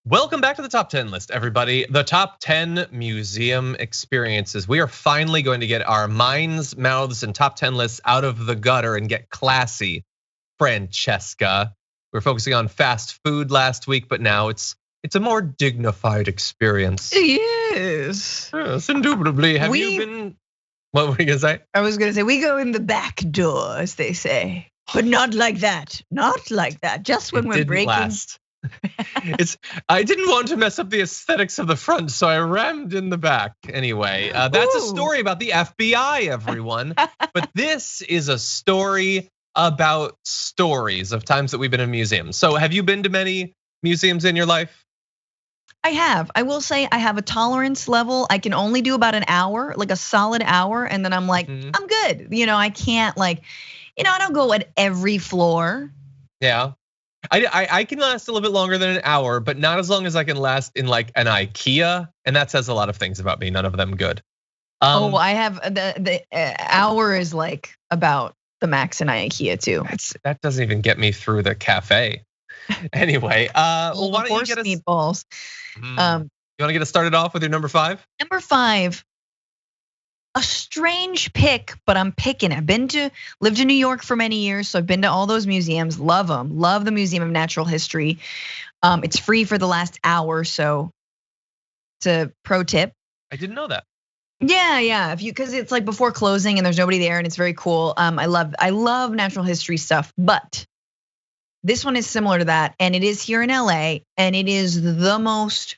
Welcome back to the top 10 list, everybody. The top 10 museum experiences. We are finally going to get our minds, mouths, and top 10 lists out of the gutter and get classy, Francesca. We were focusing on fast food last week, but now it's a more dignified experience. Yes. Yes, indubitably. Have you been, what were you gonna say? I was gonna say, we go in the back door, as they say. But not like that, not like that. Just when we're breaking. Last. I didn't want to mess up the aesthetics of the front, so I rammed in the back. Anyway, that's a story about the FBI, everyone. But this is a story about stories of times that we've been in museums. So have you been to many museums in your life? I have. I will say I have a tolerance level. I can only do about an hour, like a solid hour, and then I'm like, I'm good. I can't I don't go at every floor. Yeah. I can last a little bit longer than an hour, but not as long as I can last in like an IKEA, and that says a lot of things about me. None of them good. I have the hour is like about the max in IKEA too. That doesn't even get me through the cafe. Anyway, well, why don't you get us meatballs? You want to get us started off with your number 5? Number 5. A strange pick, but I'm picking. Lived in New York for many years, so I've been to all those museums. Love them. Love the Museum of Natural History. It's free for the last hour, so it's a pro tip. I didn't know that. Yeah. Because it's like before closing and there's nobody there, and it's very cool. I love natural history stuff, but this one is similar to that, and it is here in LA, and it is the most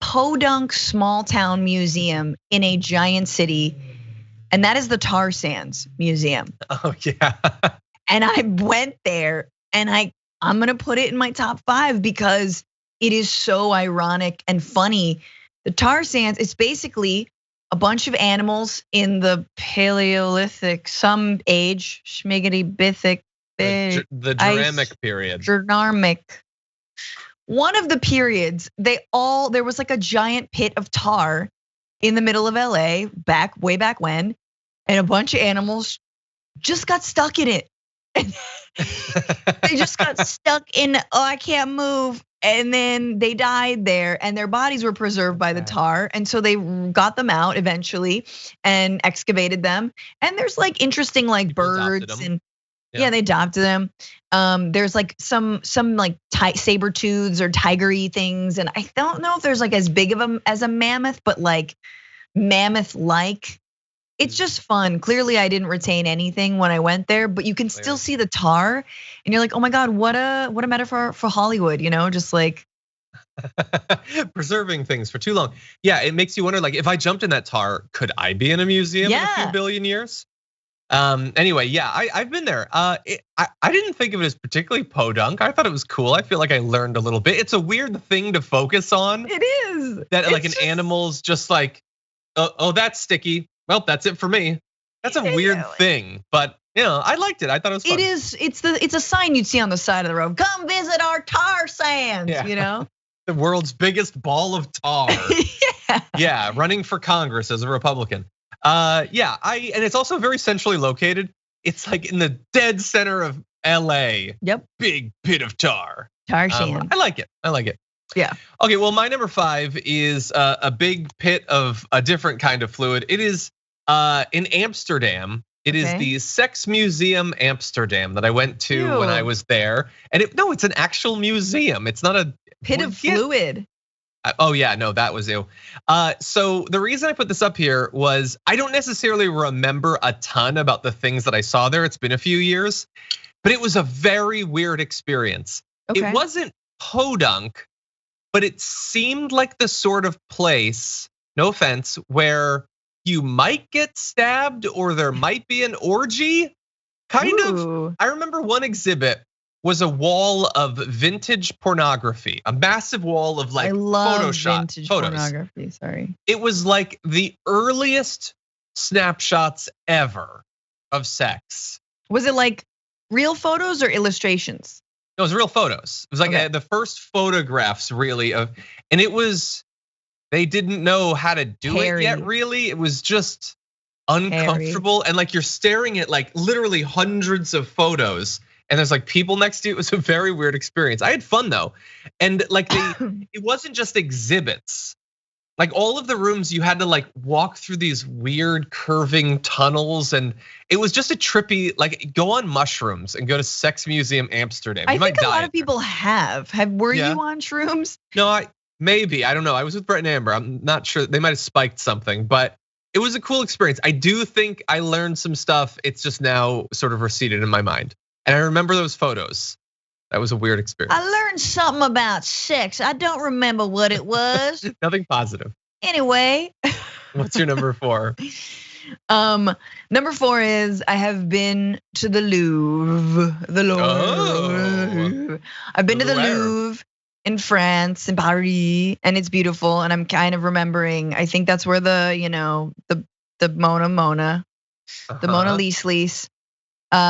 podunk small town museum in a giant city, and that is the Tar Sands Museum. Oh yeah. And I went there, and I'm gonna put it in my top 5 because it is so ironic and funny. The Tar Sands, it's basically a bunch of animals in the Paleolithic, some age, schmiggity-bithic, the Juramic period. Juramic. One of the periods, there was like a giant pit of tar in the middle of LA way back when, and a bunch of animals just got stuck in it. They just got stuck in, I can't move. And then they died there, and their bodies were preserved by the tar. And so they got them out eventually and excavated them. And there's like interesting like birds and yeah, they adopted them. There's like some like saber tooths or tigery things, and I don't know if there's like as big of them as a mammoth, but like mammoth-like. It's just fun. Clearly, I didn't retain anything when I went there, but you can still see the tar, and you're like, oh my god, what a metaphor for Hollywood, just like preserving things for too long. Yeah, it makes you wonder, like, if I jumped in that tar, could I be in a museum in a few billion years? Anyway, yeah, I've been there. I didn't think of it as particularly podunk. I thought it was cool. I feel like I learned a little bit. It's a weird thing to focus on. It is. That like an animal's just like, oh, that's sticky. Well, that's it for me. That's a weird thing, but I liked it. I thought it was fun. It is. It's a sign you'd see on the side of the road. Come visit our tar sands. The world's biggest ball of tar. Yeah, running for Congress as a Republican. And it's also very centrally located. It's like in the dead center of LA. Yep. Big pit of tar. Tar sand. I like it. Yeah. Okay, well, my number 5 is a big pit of a different kind of fluid. It is in Amsterdam. It is the Sex Museum Amsterdam that I went to when I was there. And it's an actual museum. It's not a pit of fluid. Oh yeah, no, that was you. So the reason I put this up here was I don't necessarily remember a ton about the things that I saw there. It's been a few years, but it was a very weird experience. It wasn't podunk, but it seemed like the sort of place, no offense, where you might get stabbed or there might be an orgy. Kind of. I remember one exhibit was a wall of vintage pornography, a massive wall of like Photoshop vintage photos. Pornography, sorry. It was like the earliest snapshots ever of sex. Was it like real photos or illustrations? No, it was real photos. It was like the first photographs really and they didn't know how to do it yet really. It was just uncomfortable. And like you're staring at like literally hundreds of photos. and there's like people next to you. It was a very weird experience. I had fun though. And like it wasn't just exhibits. Like all of the rooms, you had to like walk through these weird curving tunnels, and it was just a trippy, like go on mushrooms and go to Sex Museum Amsterdam. I think a lot of people have. Were you on shrooms? No, I don't know. I was with Brett and Amber. I'm not sure. They might have spiked something, but it was a cool experience. I do think I learned some stuff. It's just now sort of receded in my mind. And I remember those photos. That was a weird experience. I learned something about sex. I don't remember what it was. Nothing positive. Anyway. What's your number 4? Number 4 is I have been to the Louvre. The Louvre. I've been to the Louvre in France, in Paris, and it's beautiful. And I'm kind of remembering, I think that's where the Mona Lisa.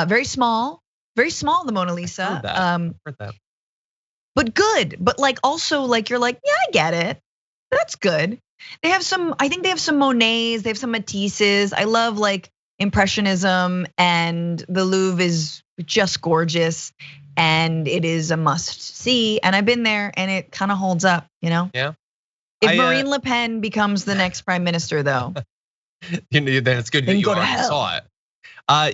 Very small, the Mona Lisa. Heard that. But good. But like also like you're like, yeah, I get it. That's good. They have I think they have some Monets, they have some Matisses. I love like Impressionism, and the Louvre is just gorgeous, and it is a must see. And I've been there, and it kind of holds up, Yeah. If Marine Le Pen becomes the next prime minister, though, then it's good that you already saw it.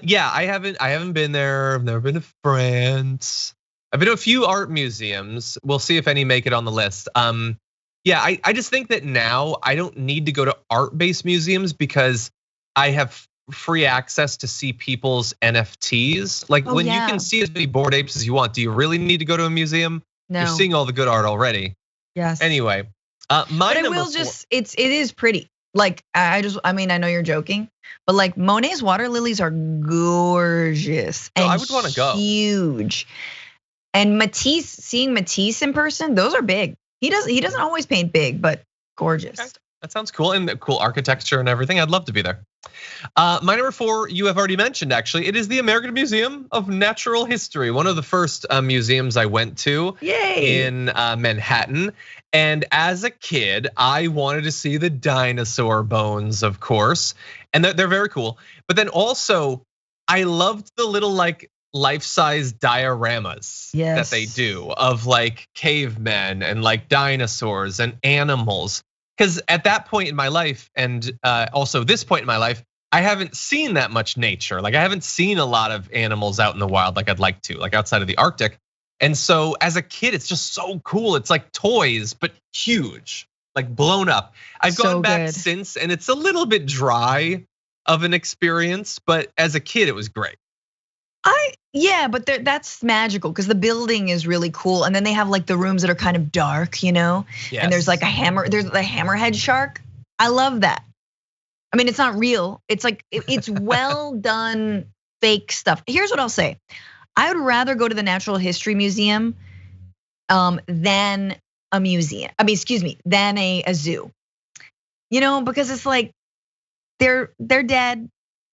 Yeah, I haven't been there. I've never been to France. I've been to a few art museums. We'll see if any make it on the list. Yeah, I just think that now I don't need to go to art-based museums because I have free access to see people's NFTs. Like you can see as many Bored Apes as you want. Do you really need to go to a museum? No. You're seeing all the good art already. Yes. Anyway, it is pretty. Like I know you're joking, but like Monet's water lilies are gorgeous and I would want to go. Huge. And seeing Matisse in person, those are big. He doesn't always paint big, but gorgeous. Okay. That sounds cool, and the cool architecture and everything. I'd love to be there. My number 4, you have already mentioned actually. It is the American Museum of Natural History, one of the first museums I went to. Yay. In Manhattan. And as a kid, I wanted to see the dinosaur bones, of course, and they're very cool. But then also, I loved the little like life-size dioramas that they do of like cavemen and like dinosaurs and animals. Because at that point in my life, and also this point in my life, I haven't seen that much nature. Like I haven't seen a lot of animals out in the wild like I'd like to, like outside of the Arctic. And so as a kid, it's just so cool. It's like toys, but huge, like blown up. I've gone back since, and it's a little bit dry of an experience, but as a kid, it was great. But that's magical because the building is really cool, and then they have like the rooms that are kind of dark, Yes. And there's like there's the hammerhead shark. I love that. I mean, it's not real. It's like it's well done fake stuff. Here's what I'll say: I would rather go to the Natural History Museum than a museum. Than a zoo. Because it's like they're dead.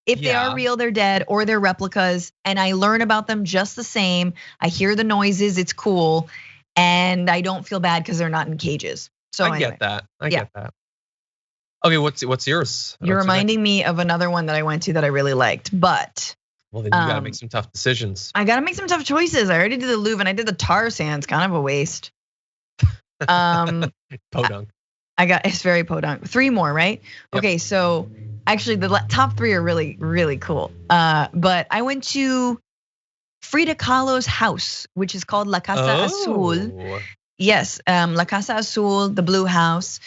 If they are real, they're dead, or they're replicas, and I learn about them just the same. I hear the noises, it's cool, and I don't feel bad because they're not in cages. So I get that. I get that. Okay, what's yours? You're reminding me of another one that I went to that I really liked, but well, then you gotta make some tough decisions. I gotta make some tough choices. I already did the Louvre and I did the tar sands, kind of a waste. Podunk. It's very podunk. 3 more, right? Yep. Okay, so actually the top 3 are really, really cool. But I went to Frida Kahlo's house, which is called La Casa Azul. Yes, La Casa Azul, the Blue House,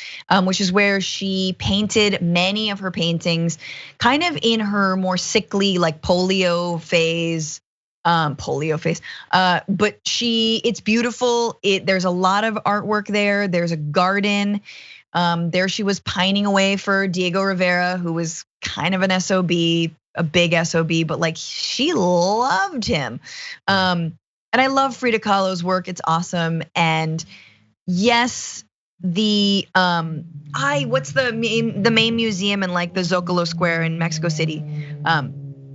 which is where she painted many of her paintings, kind of in her more sickly, like polio phase. But it's beautiful. There's a lot of artwork there. There's a garden. There she was pining away for Diego Rivera, who was kind of an SOB, a big SOB, but like she loved him. And I love Frida Kahlo's work. It's awesome. And yes, what's the main museum in like the Zocalo Square in Mexico City?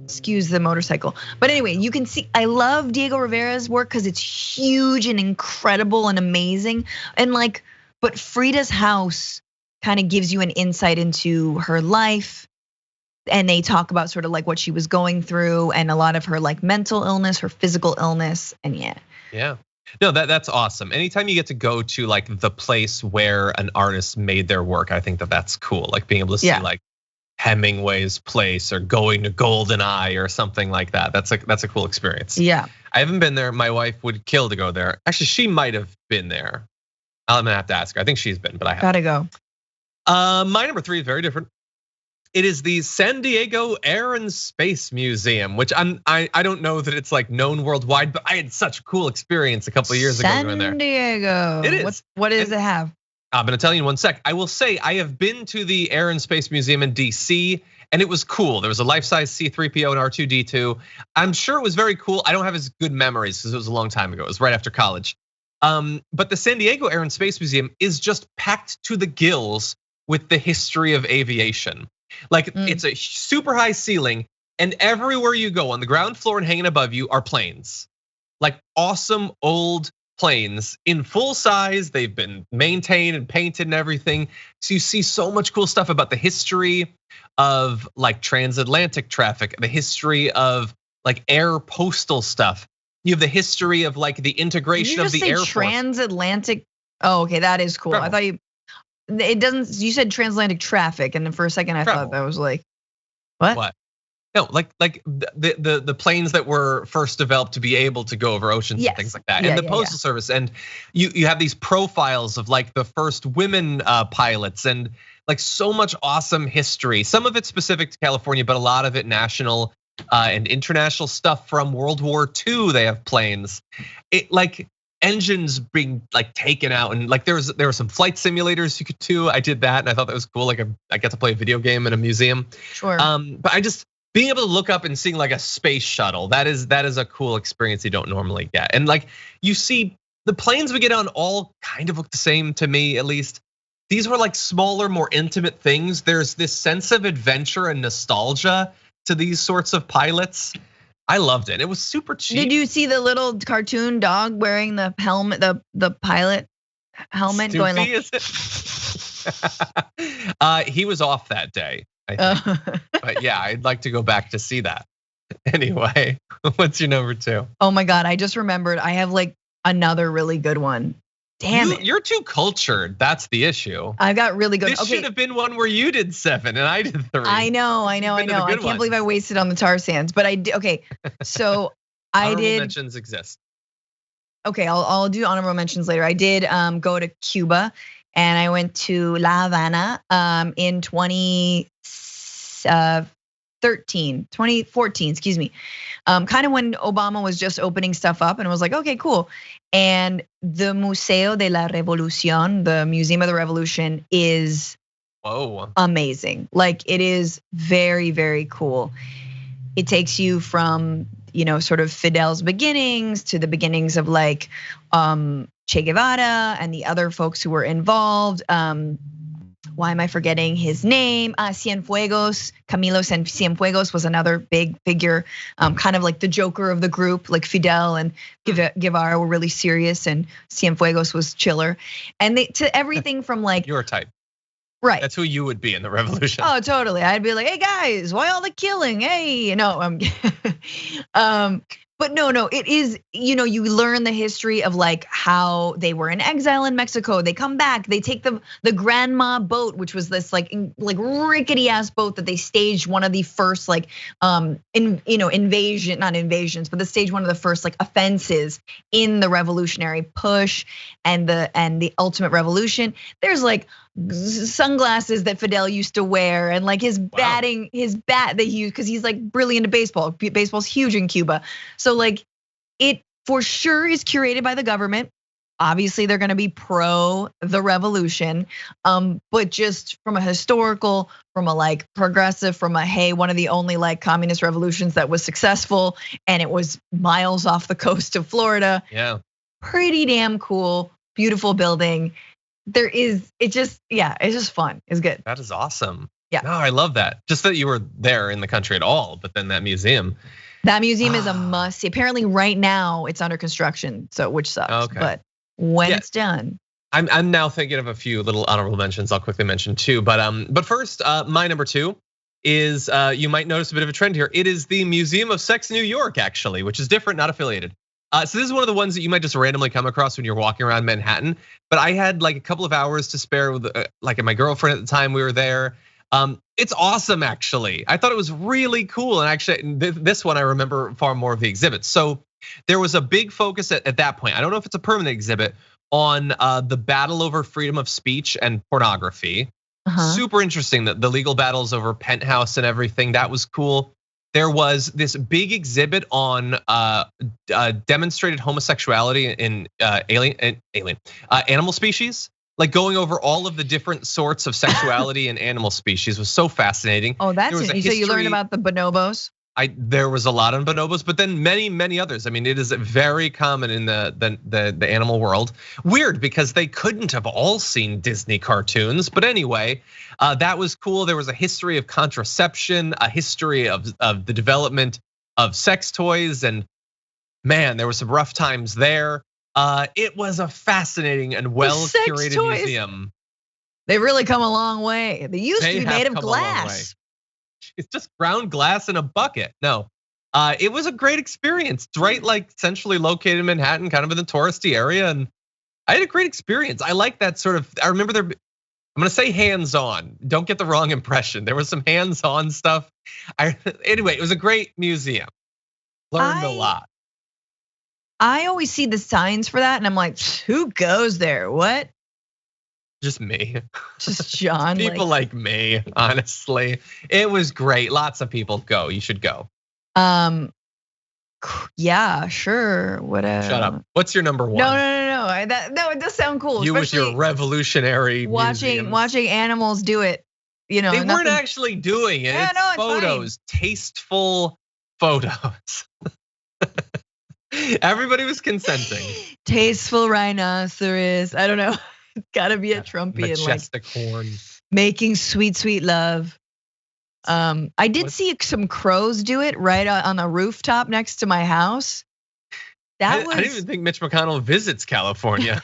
Excuse the motorcycle. But anyway, you can see, I love Diego Rivera's work because it's huge and incredible and amazing. And like, but Frida's house kind of gives you an insight into her life, and they talk about sort of like what she was going through and a lot of her like mental illness, her physical illness, and yeah. Yeah. No, that's awesome. Anytime you get to go to like the place where an artist made their work, I think that's cool. Like being able to see like Hemingway's place or going to Golden Eye or something like that. That's a cool experience. Yeah. I haven't been there. My wife would kill to go there. Actually, she might have been there. I'm gonna have to ask her. I think she's been, but I haven't. Gotta go. My number 3 is very different. It is the San Diego Air and Space Museum, which I don't know that it's like known worldwide, but I had such a cool experience a couple of years ago going there. San Diego. It is. What does it have? I'm gonna tell you in one sec. I will say I have been to the Air and Space Museum in DC, and it was cool. There was a life-size C-3PO and R2-D2. I'm sure it was very cool. I don't have as good memories because it was a long time ago. It was right after college. But the San Diego Air and Space Museum is just packed to the gills with the history of aviation. Like it's a super high ceiling, and everywhere you go on the ground floor and hanging above you are planes. Like awesome old planes in full size. They've been maintained and painted and everything. So you see so much cool stuff about the history of like transatlantic traffic, the history of like air postal stuff. You have the history of like the integration of the Air Force. Transatlantic. Oh, okay, that is cool. Travel. I thought it doesn't. You said transatlantic traffic, and then for a second I thought that was like, what? What? No, like the planes that were first developed to be able to go over oceans and things like that, and the Postal Service, and you have these profiles of like the first women pilots, and like so much awesome history. Some of it specific to California, but a lot of it national and international stuff from World War II. They have planes, it like engines being like taken out, and like there were some flight simulators you could do. I did that, and I thought that was cool. Like I got to play a video game in a museum. Sure. But I just being able to look up and seeing like a space shuttle, that is a cool experience you don't normally get. And like you see the planes we get on all kind of look the same to me, at least. These were like smaller, more intimate things. There's this sense of adventure and nostalgia to these sorts of pilots. I loved it. It was super cheap. Did you see the little cartoon dog wearing the helmet, the pilot helmet, Stoopy, going like? Is it? He was off that day, I think. But yeah, I'd like to go back to see that. Anyway, what's your number 2? Oh my God, I just remembered. I have like another really good one. Damn it. You're too cultured. That's the issue. I got really good. This should have been one where you did 7 and I did 3. I know. I can't believe I wasted on the tar sands, but I did. Okay, so I did. Honorable mentions exist. Okay, I'll do honorable mentions later. I did go to Cuba, and I went to La Habana in 2014, excuse me. Kind of when Obama was just opening stuff up, and I was like, okay, cool. And the Museo de la Revolución, the Museum of the Revolution, is amazing. Like it is very, very cool. It takes you from, sort of Fidel's beginnings to the beginnings of like Che Guevara and the other folks who were involved. Why am I forgetting his name? Cienfuegos, Camilo Cienfuegos was another big figure, kind of like the Joker of the group. Like Fidel and Guevara were really serious, and Cienfuegos was chiller. And to everything from like your type, right? That's who you would be in the revolution. Oh, totally. I'd be like, hey guys, why all the killing? Hey, no, but no, it is, you learn the history of like how they were in exile in Mexico. They come back, they take the Grandma boat, which was this like rickety ass boat that they staged one of the first like not invasions, but they staged one of the first like offenses in the revolutionary push and the ultimate revolution. There's like sunglasses that Fidel used to wear, and like his bat that he used because he's like brilliant at baseball. Baseball's huge in Cuba. So like it for sure is curated by the government. Obviously they're gonna be pro the revolution. But just from a historical, from a like progressive, from a hey, one of the only like communist revolutions that was successful, and it was miles off the coast of Florida. Yeah. Pretty damn cool, beautiful building. It's just fun. It's good. That is awesome. Yeah. No, I love that. Just that you were there in the country at all, but then that museum. That museum is a must see. Apparently right now it's under construction, so which sucks. Okay. But when it's done. I'm now thinking of a few little honorable mentions I'll quickly mention too. But first, my number 2 is you might notice a bit of a trend here. It is the Museum of Sex New York, actually, which is different, not affiliated. So this is one of the ones that you might just randomly come across when you're walking around Manhattan. But I had like a couple of hours to spare with like my girlfriend at the time we were there. It's awesome, actually. I thought it was really cool, and actually this one I remember far more of the exhibits. So there was a big focus at that point. I don't know if it's a permanent exhibit on the battle over freedom of speech and pornography. Super interesting, that the legal battles over Penthouse and everything, that was cool. There was this big exhibit on demonstrated homosexuality in animal species. Like going over all of the different sorts of sexuality in animal species was so fascinating. Oh, that's it. So you learned about the bonobos? There was a lot on bonobos, but then many others. I mean, it is very common in the animal world. Weird, because they couldn't have all seen Disney cartoons. But anyway, that was cool. There was a history of contraception, a history of the development of sex toys, and man, there were some rough times there. It was a fascinating and well-curated museum. They really come a long way. They used to be made of glass. It's just ground glass in a bucket. No, it was a great experience. It's right, like centrally located in Manhattan, kind of in the touristy area, and I had a great experience. I like that sort of. I remember I'm gonna say hands-on. Don't get the wrong impression. There was some hands-on stuff. Anyway, it was a great museum. Learned a lot. I always see the signs for that, and I'm like, who goes there? What? Just me. Just John. People like me, honestly. It was great. Lots of people go. You should go. Yeah, sure. Whatever. Shut up. What's your number one? No. It does sound cool. You with your revolutionary watching animals do it. You know, they weren't actually doing it. Yeah, it's photos, tasteful photos. Everybody was consenting. Tasteful rhinoceros. I don't know. It's gotta be a Trumpian, majestic horn, making sweet love. I did see some crows do it right on the rooftop next to my house. I didn't even think Mitch McConnell visits California.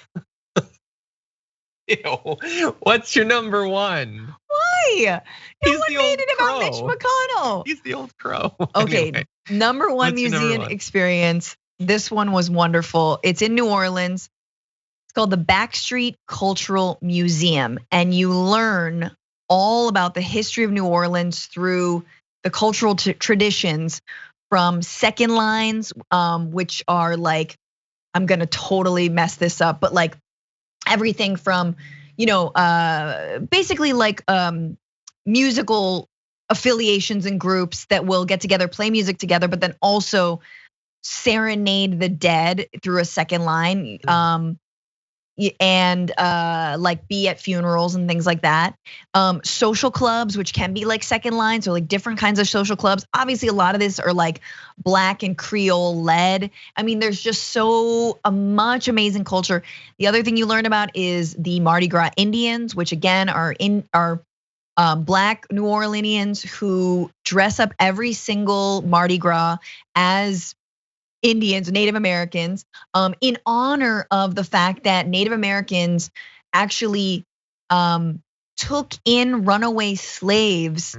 Ew. What's your number one? Why? No one made it about Mitch McConnell. He's the old crow. Okay, anyway, number one museum experience. This one was wonderful. It's in New Orleans. It's called the Backstreet Cultural Museum, and you learn all about the history of New Orleans through the cultural traditions from second lines, which are like, I'm gonna totally mess this up, but like everything from, basically like musical affiliations and groups that will get together, play music together, but then also serenade the dead through a second line. And like be at funerals and things like that. Social clubs, which can be like second lines or like different kinds of social clubs. Obviously, a lot of this are like Black and Creole led. I mean, there's just so much amazing culture. The other thing you learn about is the Mardi Gras Indians, which again are Black New Orleanians who dress up every single Mardi Gras as Indians, Native Americans, in honor of the fact that Native Americans actually took in runaway slaves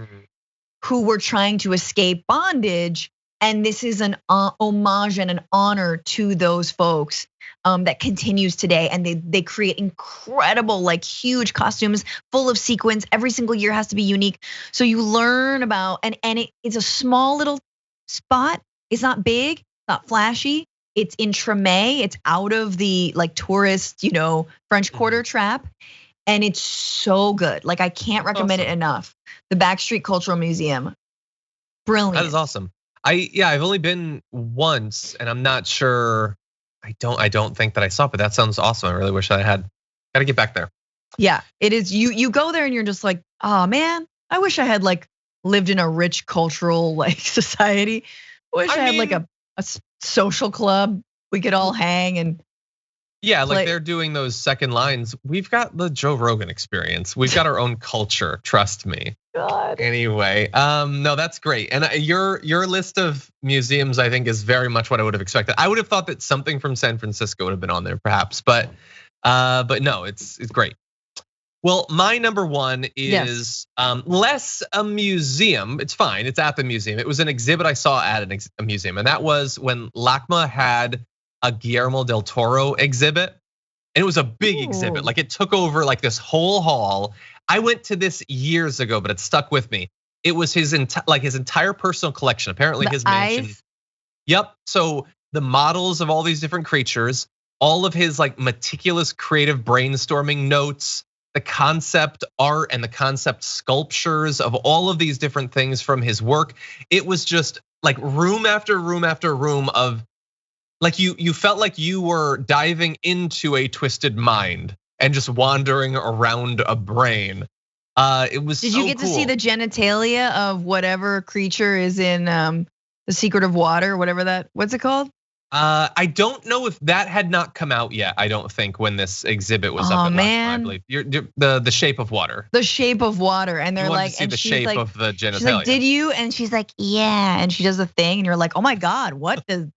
who were trying to escape bondage. And this is an homage and an honor to those folks that continues today. And they create incredible, like huge costumes full of sequins. Every single year has to be unique. So you learn about, and it's a small little spot. It's not big. Not flashy. It's in Tremé. It's out of the like tourist, French Quarter trap, and it's so good. Like I can't recommend it enough. The Backstreet Cultural Museum, brilliant. That is awesome. I've only been once, and I'm not sure. I don't think that I saw it, but that sounds awesome. I really wish I had. Got to get back there. Yeah, it is. You go there and you're just like, oh man, I wish I had like lived in a rich cultural like society. I had like a social club we could all hang and like they're doing those second lines. We've got the Joe Rogan experience. We've got our own culture, trust me. God. Anyway, no, that's great. And your list of museums, I think, is very much what I would have expected. I would have thought that something from San Francisco would have been on there, perhaps, but no, it's great. Well, my number one is less a museum. It's fine. It's at the museum. It was an exhibit I saw at a museum, and that was when LACMA had a Guillermo del Toro exhibit, and it was a big exhibit. Like it took over like this whole hall. I went to this years ago, but it stuck with me. It was his entire personal collection. Apparently, his mansion. Yep. So the models of all these different creatures, all of his like meticulous creative brainstorming notes, the concept art and the concept sculptures of all of these different things from his work. It was just like room after room after room of like you felt like you were diving into a twisted mind and just wandering around a brain. It was. Did you get to see the genitalia of whatever creature is in The Secret of Water, whatever what's it called? I don't know if that had not come out yet. I don't think when this exhibit was up. Man, I believe you're the Shape of Water. The Shape of Water, and they're like, and the shape of the genitalia. She's like, did you? And she's like, yeah, and she does the thing, and you're like, oh my god, what does?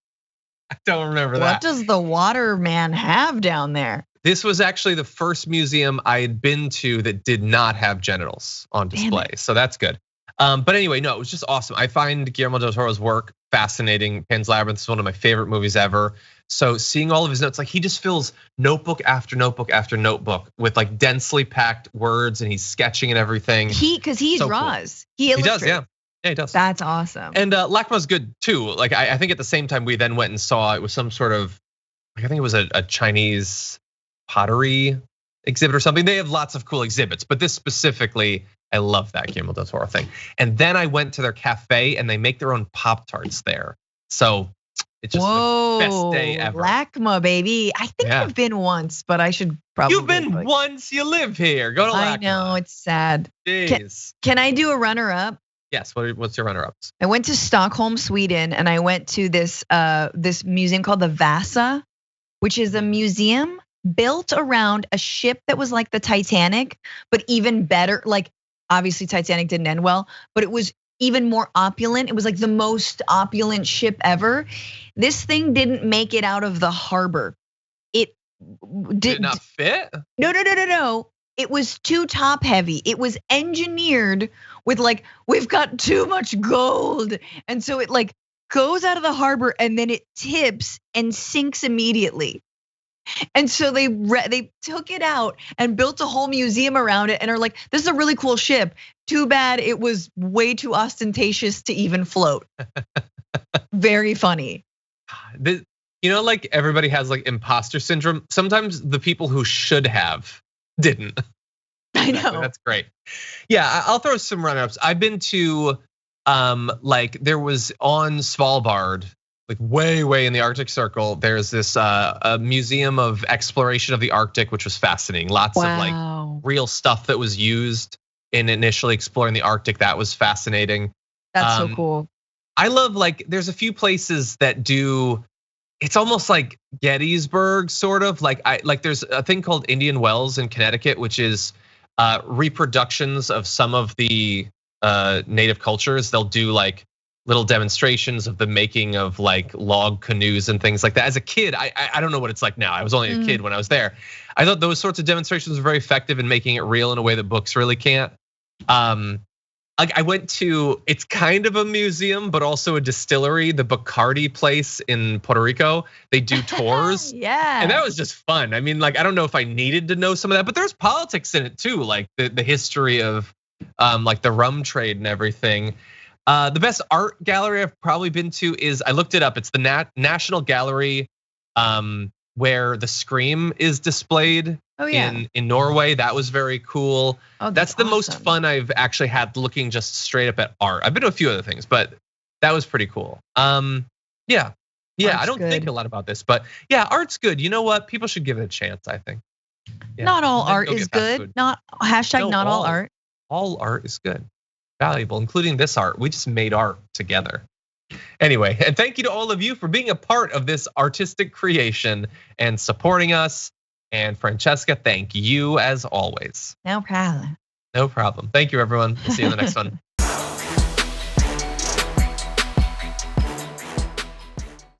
I don't remember that. What does the water man have down there? This was actually the first museum I had been to that did not have genitals on display, so that's good. But anyway, no, it was just awesome. I find Guillermo del Toro's work fascinating. Pan's Labyrinth is one of my favorite movies ever. So seeing all of his notes, like he just fills notebook after notebook after notebook with like densely packed words, and he's sketching and everything. Because he draws, cool. He does, yeah, he does. That's awesome. And LACMA's good too. Like I think at the same time we then went and saw it was some sort of, like I think it was a Chinese pottery exhibit or something. They have lots of cool exhibits, but this specifically, I love that Guillermo del Toro thing. And then I went to their cafe and they make their own Pop-Tarts there. So it's just the best day ever. LACMA, baby. I think I've been once, but I should probably. You've been once, you live here. Go to LACMA. I know, it's sad. Jeez. Can I do a runner-up? Yes, what's your runner-ups? I went to Stockholm, Sweden, and I went to this museum called the Vasa, which is a museum built around a ship that was like the Titanic, but even better. Like obviously Titanic didn't end well, but it was even more opulent. It was like the most opulent ship ever. This thing didn't make it out of the harbor. It did not fit? No. It was too top heavy. It was engineered with like, we've got too much gold. And so it like goes out of the harbor and then it tips and sinks immediately. And so they took it out and built a whole museum around it and are like, this is a really cool ship. Too bad it was way too ostentatious to even float. Very funny. You know, like everybody has like imposter syndrome. Sometimes the people who should have didn't. I know. That's great. Yeah, I'll throw some run-ups. I've been to like there was on Svalbard, like way in the Arctic Circle, there's this a museum of exploration of the Arctic, which was fascinating. Lots of like real stuff that was used in initially exploring the Arctic. That was fascinating. That's so cool. I love like there's a few places that do. It's almost like Gettysburg, sort of like there's a thing called Indian Wells in Connecticut, which is reproductions of some of the native cultures. They'll do like little demonstrations of the making of like log canoes and things like that. As a kid, I don't know what it's like now. I was only a kid when I was there. I thought those sorts of demonstrations were very effective in making it real in a way that books really can't. I went to, it's kind of a museum, but also a distillery, the Bacardi place in Puerto Rico. They do tours. Yeah. And that was just fun. I mean, like, I don't know if I needed to know some of that, but there's politics in it too. Like the history of like the rum trade and everything. The best art gallery I've probably been to is, I looked it up. It's the National Gallery where the Scream is displayed. Oh, yeah. In Norway. That was very cool. Oh, that's the most fun I've actually had looking just straight up at art. I've been to a few other things, but that was pretty cool. Yeah, I don't think a lot about this, but yeah, art's good. You know what? People should give it a chance, I think. Yeah. Not all art is good. Not all art. All art is good. Valuable, including this art. We just made art together. Anyway, and thank you to all of you for being a part of this artistic creation and supporting us. And Francesca, thank you as always. No problem. No problem. Thank you, everyone. We'll see you in the next one.